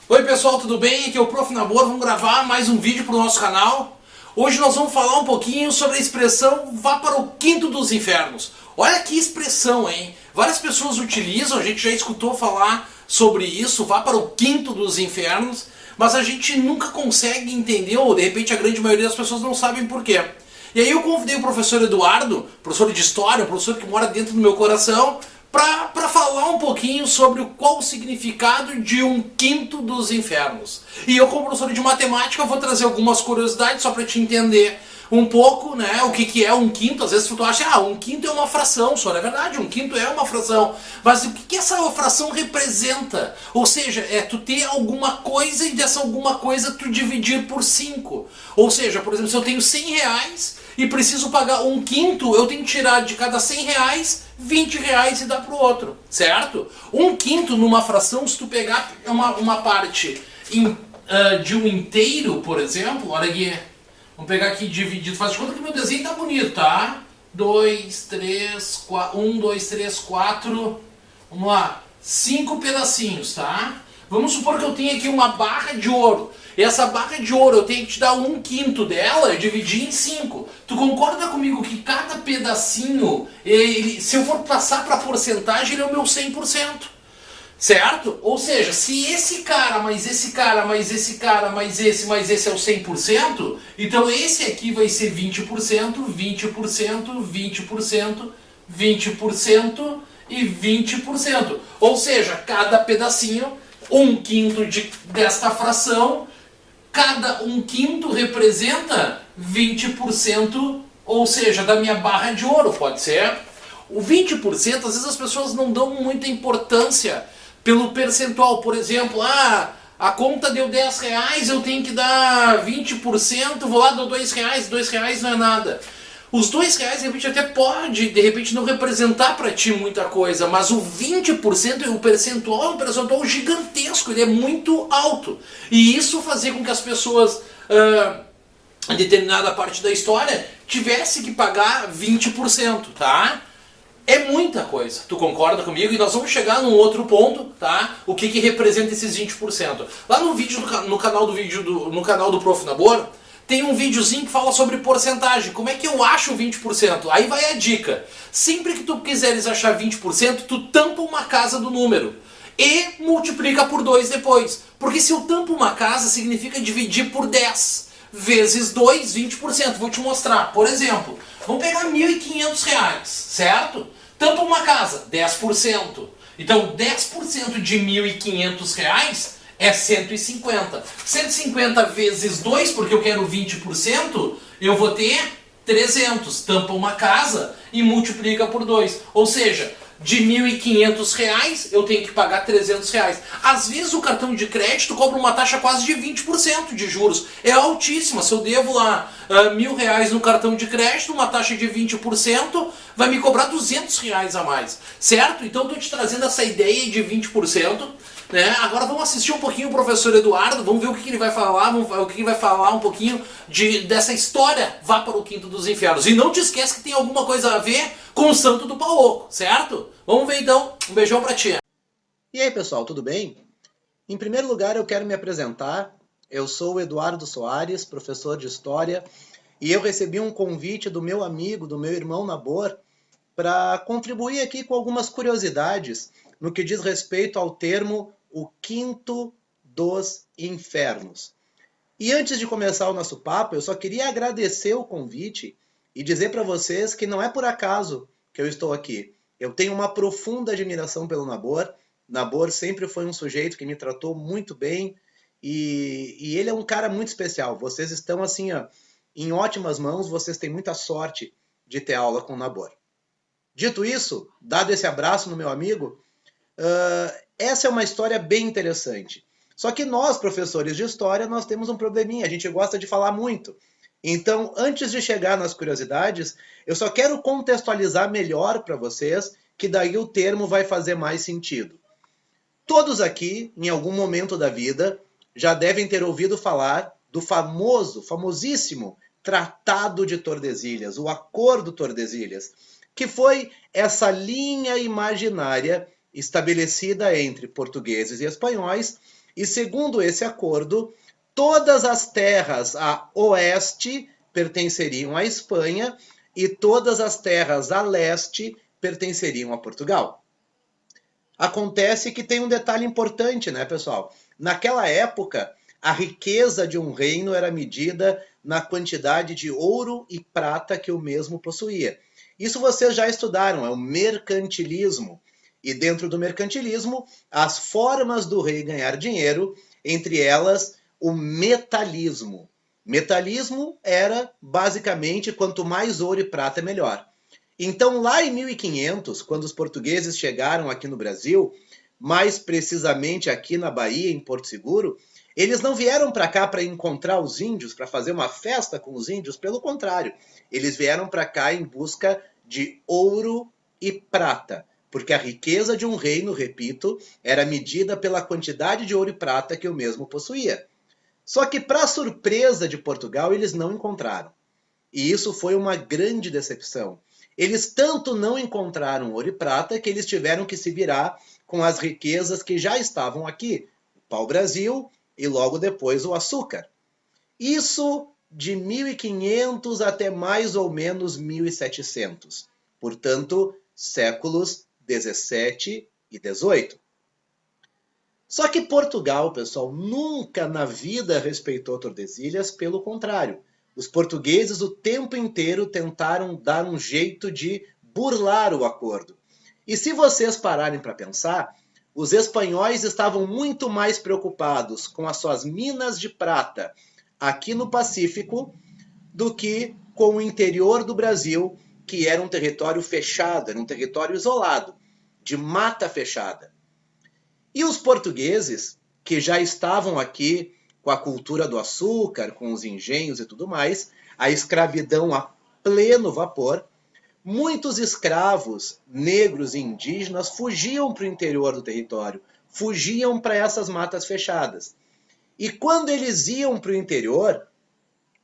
Oi pessoal, tudo bem? Aqui é o Prof. Nabor, vamos gravar mais um vídeo para o nosso canal. Hoje nós vamos falar um pouquinho sobre a expressão vá para o quinto dos infernos. Olha que expressão, hein? Várias pessoas utilizam, a gente já escutou falar sobre isso, vá para o quinto dos infernos, mas a gente nunca consegue entender, ou de repente a grande maioria das pessoas não sabem por quê. E aí eu convidei o professor Eduardo, professor de História, um professor que mora dentro do meu coração, para falar um pouquinho sobre qual o significado de um quinto dos infernos. E eu, como professor de matemática, vou trazer algumas curiosidades só para te entender um pouco, né, o que é um quinto. Às vezes tu acha, um quinto é uma fração, só não é verdade, um quinto é uma fração. Mas o que essa fração representa? Ou seja, é tu ter alguma coisa e dessa alguma coisa tu dividir por 5. Ou seja, por exemplo, se eu tenho 100 reais e preciso pagar um quinto, eu tenho que tirar de cada 100 reais, 20 reais e dar pro outro, certo? Um quinto numa fração, se tu pegar uma parte de um inteiro, por exemplo, olha aqui, vamos pegar aqui dividido, faz de conta que meu desenho tá bonito, tá? 2, 3, 4, 1, 2, 3, 4, vamos lá, 5 pedacinhos, tá? Vamos supor que eu tenho aqui uma barra de ouro. E essa barra de ouro eu tenho que te dar um quinto dela, dividir em 5. Tu concorda comigo que cada pedacinho, se eu for passar para porcentagem, ele é o meu 100%? Certo? Ou seja, se esse cara, mais esse cara, mais esse cara, mais esse é o 100%, então esse aqui vai ser 20%, 20%, 20%, 20% e 20%. Ou seja, cada pedacinho, um quinto desta fração, cada um quinto representa 20%, ou seja, da minha barra de ouro, pode ser? O 20%, às vezes as pessoas não dão muita importância pelo percentual. Por exemplo, a conta deu 10 reais, eu tenho que dar 20%, vou lá, dou 2 reais, 2 reais não é nada. Os 2 reais, de repente, até pode, de repente, não representar para ti muita coisa, mas o 20%, o percentual é um percentual gigantesco, ele é muito alto. E isso fazia com que as pessoas, em determinada parte da história, tivesse que pagar 20%, tá? É muita coisa, tu concorda comigo? E nós vamos chegar num outro ponto, tá? O que representa esses 20%. Lá no vídeo, no canal do Prof. Nabor, tem um videozinho que fala sobre porcentagem. Como é que eu acho 20%? Aí vai a dica. Sempre que tu quiseres achar 20%, tu tampa uma casa do número. E multiplica por 2 depois. Porque se eu tampo uma casa, significa dividir por 10. Vezes 2, 20%. Vou te mostrar. Por exemplo, vamos pegar R$ 1.500, certo? Tampa uma casa, 10%. Então, 10% de R$ 1.500 é 150. 150 vezes 2, porque eu quero 20%, eu vou ter 300. Tampa uma casa e multiplica por 2. Ou seja, de R$ 1.500 eu tenho que pagar R$ 300. Às vezes o cartão de crédito cobra uma taxa quase de 20% de juros. É altíssima. Se eu devo lá R$ 1.000 no cartão de crédito, uma taxa de 20% vai me cobrar R$ 200 a mais. Certo? Então eu estou te trazendo essa ideia de 20%. Né? Agora vamos assistir um pouquinho o professor Eduardo, vamos ver o que ele vai falar, ele vai falar um pouquinho dessa história, vá para o quinto dos infernos. E não te esquece que tem alguma coisa a ver com o santo do pau oco, certo? Vamos ver então, um beijão pra ti. E aí pessoal, tudo bem? Em primeiro lugar eu quero me apresentar, eu sou o Eduardo Soares, professor de História, e eu recebi um convite do meu amigo, do meu irmão Nabor, para contribuir aqui com algumas curiosidades no que diz respeito ao termo o quinto dos infernos. E antes de começar o nosso papo, eu só queria agradecer o convite e dizer para vocês que não é por acaso que eu estou aqui. Eu tenho uma profunda admiração pelo Nabor. Nabor sempre foi um sujeito que me tratou muito bem e ele é um cara muito especial. Vocês estão assim, em ótimas mãos, vocês têm muita sorte de ter aula com o Nabor. Dito isso, dado esse abraço no meu amigo, essa é uma história bem interessante. Só que nós, professores de história, nós temos um probleminha, a gente gosta de falar muito. Então, antes de chegar nas curiosidades, eu só quero contextualizar melhor para vocês, que daí o termo vai fazer mais sentido. Todos aqui, em algum momento da vida, já devem ter ouvido falar do famosíssimo Tratado de Tordesilhas, o Acordo Tordesilhas. que foi essa linha imaginária estabelecida entre portugueses e espanhóis, e segundo esse acordo, todas as terras a oeste pertenceriam à Espanha e todas as terras a leste pertenceriam a Portugal. Acontece que tem um detalhe importante, né, pessoal? Naquela época, a riqueza de um reino era medida na quantidade de ouro e prata que o mesmo possuía. Isso vocês já estudaram, é o mercantilismo. E dentro do mercantilismo, as formas do rei ganhar dinheiro, entre elas o metalismo. Metalismo era, basicamente, quanto mais ouro e prata, melhor. Então, lá em 1500, quando os portugueses chegaram aqui no Brasil, mais precisamente aqui na Bahia, em Porto Seguro, eles não vieram para cá para encontrar os índios, para fazer uma festa com os índios, pelo contrário, eles vieram para cá em busca de ouro e prata, porque a riqueza de um reino, repito, era medida pela quantidade de ouro e prata que o mesmo possuía. Só que, para surpresa de Portugal, eles não encontraram. E isso foi uma grande decepção. Eles tanto não encontraram ouro e prata que eles tiveram que se virar com as riquezas que já estavam aqui, o pau-brasil e logo depois o açúcar. Isso de 1500 até mais ou menos 1700. Portanto, séculos 17 e 18. Só que Portugal, pessoal, nunca na vida respeitou Tordesilhas, pelo contrário. Os portugueses o tempo inteiro tentaram dar um jeito de burlar o acordo. E se vocês pararem para pensar, os espanhóis estavam muito mais preocupados com as suas minas de prata aqui no Pacífico do que com o interior do Brasil, que era um território fechado, era um território isolado, de mata fechada. E os portugueses, que já estavam aqui com a cultura do açúcar, com os engenhos e tudo mais, a escravidão a pleno vapor, muitos escravos negros e indígenas fugiam para o interior do território, fugiam para essas matas fechadas. E quando eles iam para o interior,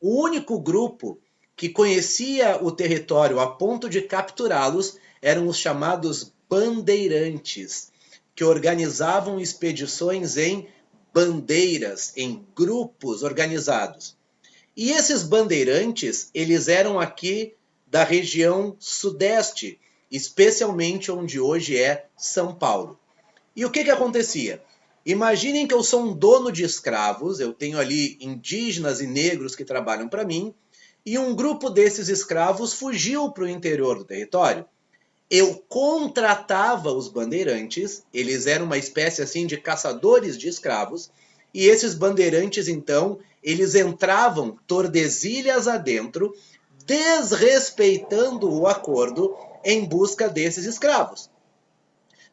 o único grupo que conhecia o território a ponto de capturá-los eram os chamados bandeirantes, que organizavam expedições em bandeiras, em grupos organizados. E esses bandeirantes, eles eram aqui da região sudeste, especialmente onde hoje é São Paulo. E o que acontecia? Imaginem que eu sou um dono de escravos, eu tenho ali indígenas e negros que trabalham para mim, e um grupo desses escravos fugiu para o interior do território. Eu contratava os bandeirantes, eles eram uma espécie assim de caçadores de escravos, e esses bandeirantes, então, eles entravam Tordesilhas adentro, desrespeitando o acordo em busca desses escravos.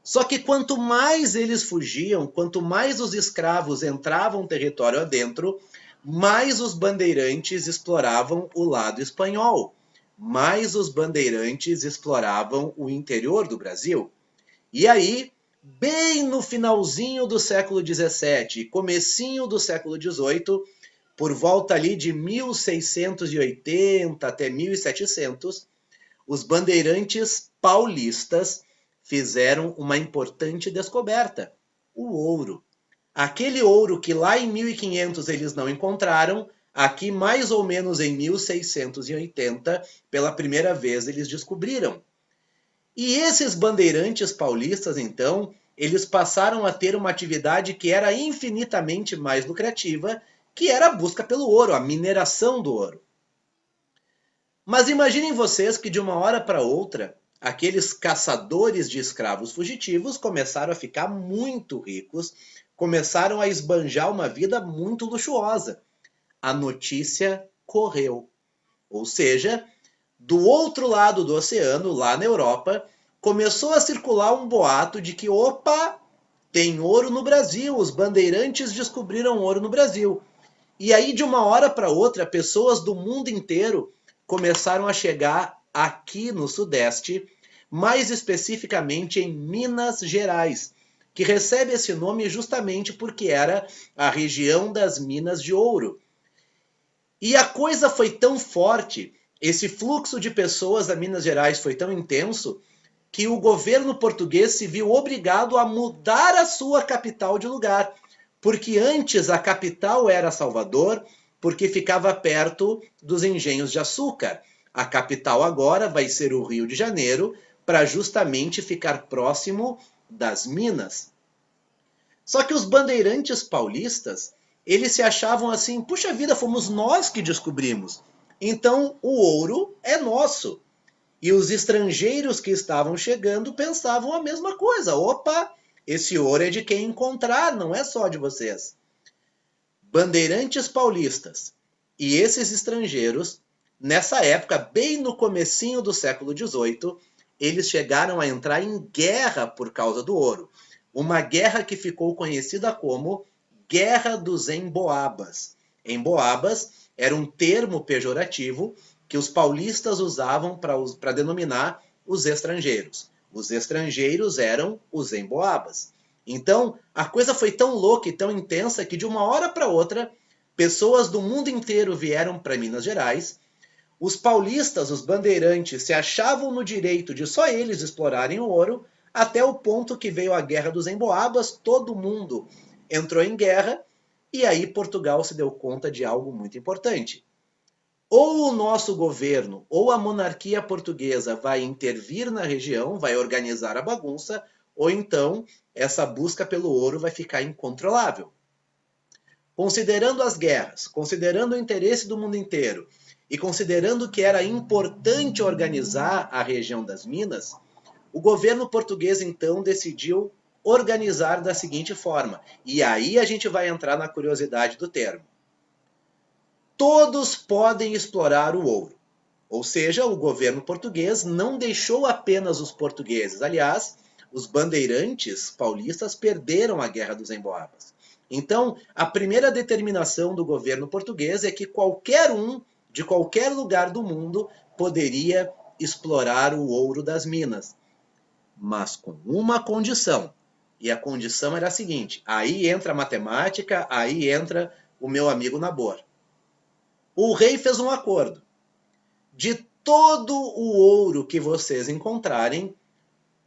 Só que quanto mais eles fugiam, quanto mais os escravos entravam território adentro, mais os bandeirantes exploravam o lado espanhol. Mais os bandeirantes exploravam o interior do Brasil. E aí, bem no finalzinho do século XVII e comecinho do século XVIII, por volta ali de 1680 até 1700, os bandeirantes paulistas fizeram uma importante descoberta: o ouro. Aquele ouro que lá em 1500 eles não encontraram, aqui mais ou menos em 1680, pela primeira vez eles descobriram. E esses bandeirantes paulistas, então, eles passaram a ter uma atividade que era infinitamente mais lucrativa, que era a busca pelo ouro, a mineração do ouro. Mas imaginem vocês que de uma hora para outra, aqueles caçadores de escravos fugitivos começaram a ficar muito ricos, começaram a esbanjar uma vida muito luxuosa. A notícia correu. Ou seja, do outro lado do oceano, lá na Europa, começou a circular um boato de que, opa, tem ouro no Brasil, os bandeirantes descobriram ouro no Brasil. E aí, de uma hora para outra, pessoas do mundo inteiro começaram a chegar aqui no Sudeste, mais especificamente em Minas Gerais, que recebe esse nome justamente porque era a região das minas de ouro. E a coisa foi tão forte, esse fluxo de pessoas a Minas Gerais foi tão intenso que o governo português se viu obrigado a mudar a sua capital de lugar, porque antes a capital era Salvador, porque ficava perto dos engenhos de açúcar. A capital agora vai ser o Rio de Janeiro, para justamente ficar próximo das minas. Só que os bandeirantes paulistas, eles se achavam assim, puxa vida, fomos nós que descobrimos. Então o ouro é nosso. E os estrangeiros que estavam chegando pensavam a mesma coisa. Opa, esse ouro é de quem encontrar, não é só de vocês. Bandeirantes paulistas e esses estrangeiros, nessa época, bem no comecinho do século XVIII, eles chegaram a entrar em guerra por causa do ouro. Uma guerra que ficou conhecida como Guerra dos Emboabas. Emboabas era um termo pejorativo que os paulistas usavam para denominar os estrangeiros. Os estrangeiros eram os emboabas. Então, a coisa foi tão louca e tão intensa que de uma hora para outra, pessoas do mundo inteiro vieram para Minas Gerais. Os paulistas, os bandeirantes, se achavam no direito de só eles explorarem o ouro, até o ponto que veio a Guerra dos Emboabas, todo mundo entrou em guerra, e aí Portugal se deu conta de algo muito importante. Ou o nosso governo, ou a monarquia portuguesa vai intervir na região, vai organizar a bagunça, ou então essa busca pelo ouro vai ficar incontrolável. Considerando as guerras, considerando o interesse do mundo inteiro, e considerando que era importante organizar a região das minas, o governo português então decidiu organizar da seguinte forma. E aí a gente vai entrar na curiosidade do termo. Todos podem explorar o ouro. Ou seja, o governo português não deixou apenas os portugueses. Aliás, os bandeirantes paulistas perderam a Guerra dos Emboabas. Então, a primeira determinação do governo português é que qualquer um, de qualquer lugar do mundo, poderia explorar o ouro das minas. Mas com uma condição. E a condição era a seguinte, aí entra a matemática, aí entra o meu amigo Nabor. O rei fez um acordo. De todo o ouro que vocês encontrarem,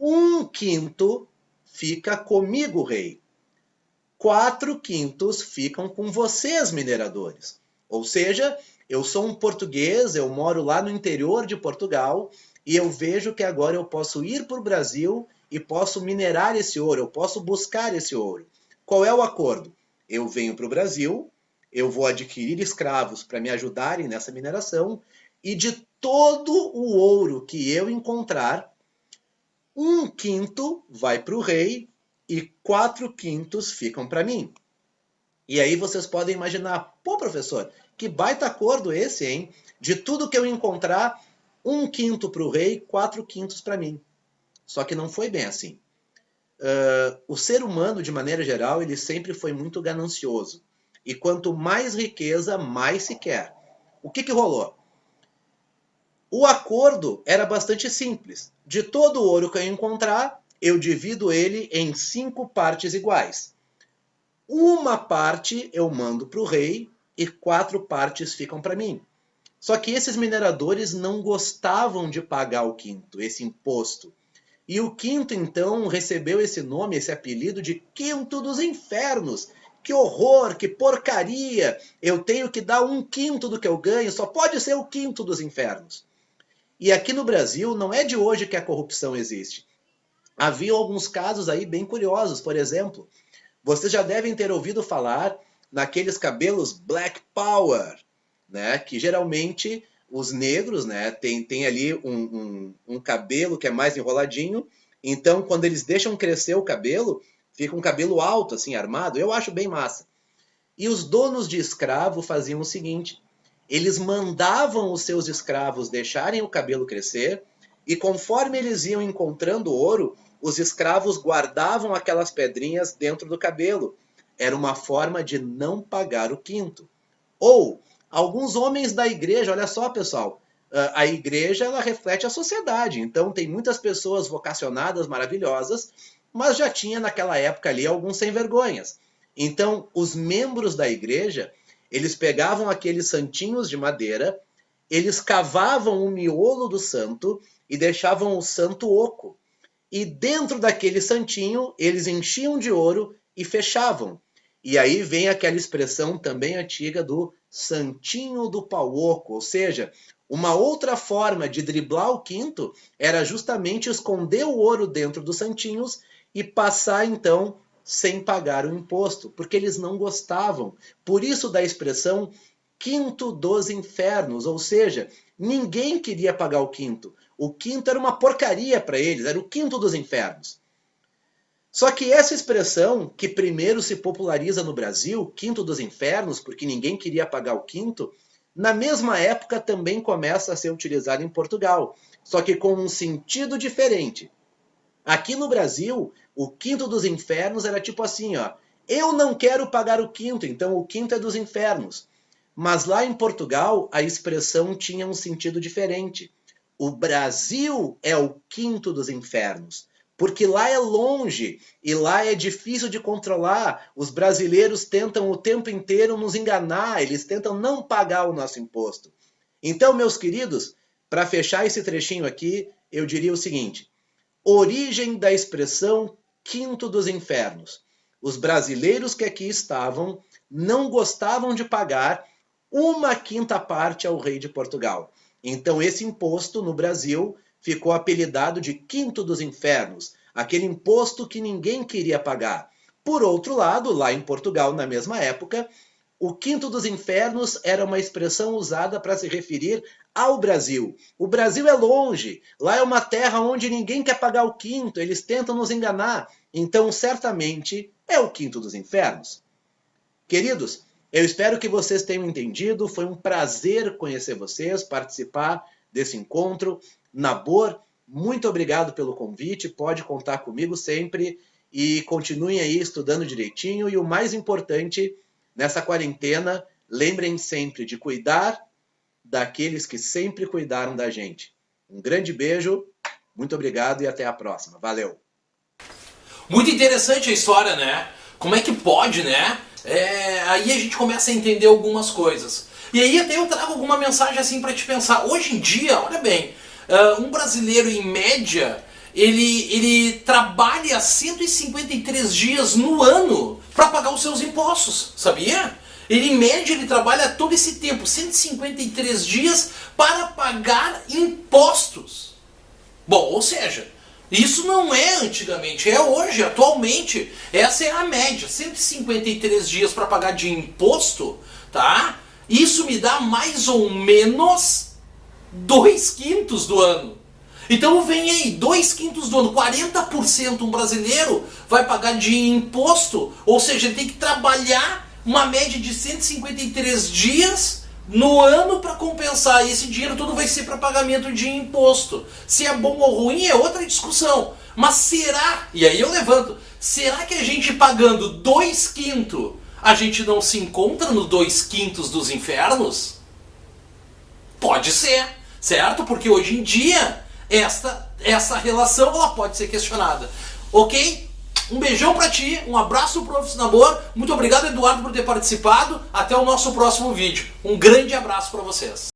1/5 fica comigo, rei. 4/5 ficam com vocês, mineradores. Ou seja, eu sou um português, eu moro lá no interior de Portugal, e eu vejo que agora eu posso ir para o Brasil e posso minerar esse ouro, eu posso buscar esse ouro. Qual é o acordo? Eu venho para o Brasil, eu vou adquirir escravos para me ajudarem nessa mineração, e de todo o ouro que eu encontrar, 1/5 vai para o rei e 4/5 ficam para mim. E aí vocês podem imaginar, pô professor, que baita acordo esse, hein? De tudo que eu encontrar, 1/5 para o rei, 4/5 para mim. Só que não foi bem assim. O ser humano, de maneira geral, ele sempre foi muito ganancioso. E quanto mais riqueza, mais se quer. O que rolou? O acordo era bastante simples. De todo o ouro que eu encontrar, eu divido ele em 5 partes iguais. Uma parte eu mando para o rei e 4 partes ficam para mim. Só que esses mineradores não gostavam de pagar o quinto, esse imposto. E o quinto, então, recebeu esse nome, esse apelido de Quinto dos Infernos. Que horror, que porcaria! Eu tenho que dar 1/5 do que eu ganho, só pode ser o Quinto dos Infernos. E aqui no Brasil, não é de hoje que a corrupção existe. Havia alguns casos aí bem curiosos. Por exemplo, vocês já devem ter ouvido falar naqueles cabelos Black Power, né? Que geralmente os negros, né, tem ali um cabelo que é mais enroladinho. Então, quando eles deixam crescer o cabelo, fica um cabelo alto, assim, armado. Eu acho bem massa. E os donos de escravo faziam o seguinte. Eles mandavam os seus escravos deixarem o cabelo crescer. E conforme eles iam encontrando ouro, os escravos guardavam aquelas pedrinhas dentro do cabelo. Era uma forma de não pagar o quinto. Ou alguns homens da igreja, olha só pessoal, a igreja ela reflete a sociedade. Então tem muitas pessoas vocacionadas, maravilhosas, mas já tinha naquela época ali alguns sem vergonhas. Então os membros da igreja, eles pegavam aqueles santinhos de madeira, eles cavavam o miolo do santo e deixavam o santo oco. E dentro daquele santinho, eles enchiam de ouro e fechavam. E aí vem aquela expressão também antiga do santinho do pau oco, ou seja, uma outra forma de driblar o quinto era justamente esconder o ouro dentro dos santinhos e passar então sem pagar o imposto, porque eles não gostavam. Por isso da expressão quinto dos infernos, ou seja, ninguém queria pagar o quinto. O quinto era uma porcaria para eles, era o quinto dos infernos. Só que essa expressão, que primeiro se populariza no Brasil, quinto dos infernos, porque ninguém queria pagar o quinto, na mesma época também começa a ser utilizada em Portugal, só que com um sentido diferente. Aqui no Brasil, o quinto dos infernos era tipo assim, ó, eu não quero pagar o quinto, então o quinto é dos infernos. Mas lá em Portugal, a expressão tinha um sentido diferente. O Brasil é o quinto dos infernos, porque lá é longe e lá é difícil de controlar. Os brasileiros tentam o tempo inteiro nos enganar, eles tentam não pagar o nosso imposto. Então, meus queridos, para fechar esse trechinho aqui, eu diria o seguinte: origem da expressão quinto dos infernos. Os brasileiros que aqui estavam não gostavam de pagar uma quinta parte ao rei de Portugal. Então esse imposto no Brasil ficou apelidado de quinto dos infernos, aquele imposto que ninguém queria pagar. Por outro lado, lá em Portugal, na mesma época, o quinto dos infernos era uma expressão usada para se referir ao Brasil. O Brasil é longe, lá é uma terra onde ninguém quer pagar o quinto, eles tentam nos enganar. Então, certamente, é o quinto dos infernos. Queridos, eu espero que vocês tenham entendido. Foi um prazer conhecer vocês, participar desse encontro. Nabor, muito obrigado pelo convite. Pode contar comigo sempre. E continuem aí estudando direitinho. E o mais importante, nessa quarentena, lembrem sempre de cuidar daqueles que sempre cuidaram da gente. Um grande beijo, muito obrigado e até a próxima. Valeu! Muito interessante a história, né? Como é que pode, né? Aí a gente começa a entender algumas coisas. E aí até eu trago alguma mensagem assim para te pensar. Hoje em dia, olha bem, um brasileiro em média, ele trabalha 153 dias no ano para pagar os seus impostos, sabia? Ele, em média, ele trabalha todo esse tempo, 153 dias, para pagar impostos. Bom, ou seja, isso não é antigamente, é hoje, atualmente. Essa é a média, 153 dias para pagar de imposto, tá? Isso me dá mais ou menos 2/5 do ano. Então vem aí, 2/5 do ano, 40% um brasileiro vai pagar de imposto, ou seja, ele tem que trabalhar uma média de 153 dias no ano para compensar. E esse dinheiro todo vai ser para pagamento de imposto. Se é bom ou ruim é outra discussão. Mas será, e aí eu levanto, será que a gente pagando 2/5, a gente não se encontra no 2/5 dos infernos? Pode ser, certo? Porque hoje em dia essa relação ela pode ser questionada. Ok? Um beijão pra ti, um abraço pro Prof. Nabor, muito obrigado, Eduardo, por ter participado. Até o nosso próximo vídeo. Um grande abraço pra vocês.